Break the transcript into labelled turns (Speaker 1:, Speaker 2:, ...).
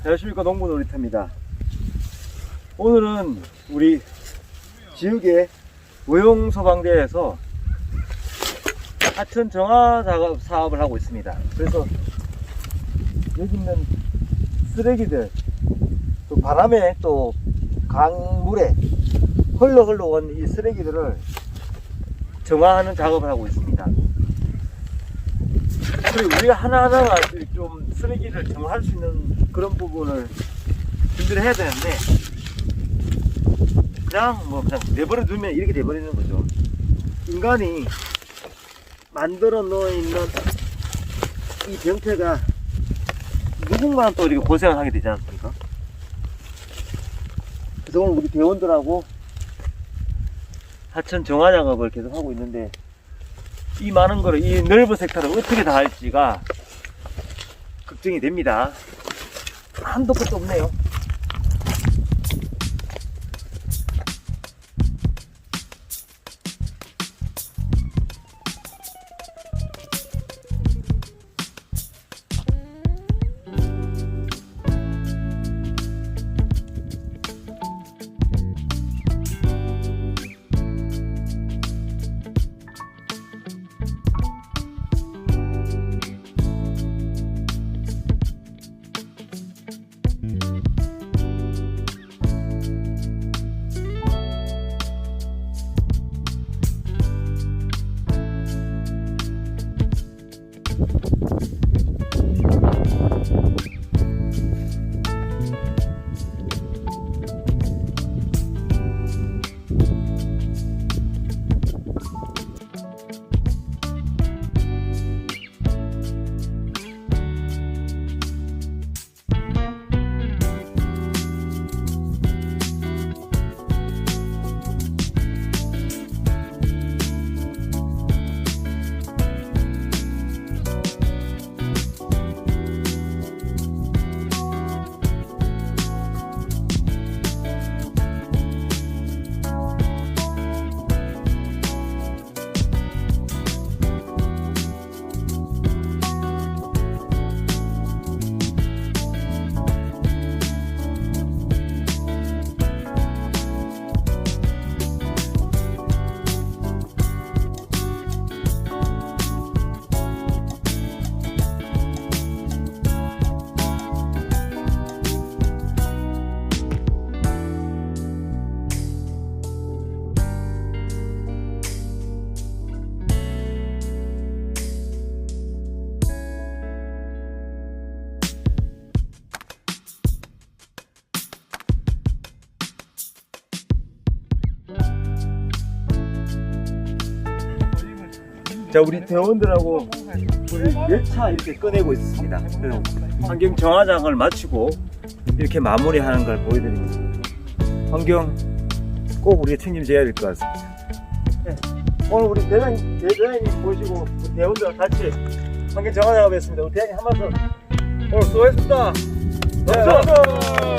Speaker 1: 안녕하십니까, 농부 놀이터입니다. 오늘은 우리 지역의 의용소방대에서 하천 정화 작업 사업을 하고 있습니다. 그래서 여기 있는 쓰레기들, 또 바람에 또 강물에 흘러 온 이 쓰레기들을 정화하는 작업을 하고 있습니다. 그리고 우리가 하나하나가 좀 쓰레기를 정화할 수 있는 그런 부분을 준비를 해야 되는데, 그냥 내버려 두면 이렇게 돼버리는 거죠. 인간이 만들어 놓은 이 병태가 누군가는 또 이렇게 고생을 하게 되지 않습니까? 그래서 오늘 우리 대원들하고 하천 정화 작업을 계속 하고 있는데, 이 많은 거를, 이 넓은 섹터를 어떻게 다 할지가 걱정이 됩니다. 한도 끝도 없네요. 자, 우리 대원들하고 우리 몇 차 이렇게 꺼내고 있습니다. 환경 정화장을 마치고 이렇게 마무리하는 걸 보여드리겠습니다. 환경 꼭 우리가 책임져야 될 것 같습니다. 네. 오늘 우리 대장님 모시고 우리 대원들과 같이 환경 정화작업 했습니다. 우리 대장님 한 말씀. 오늘 수고했습니다. 네, 감사합니다.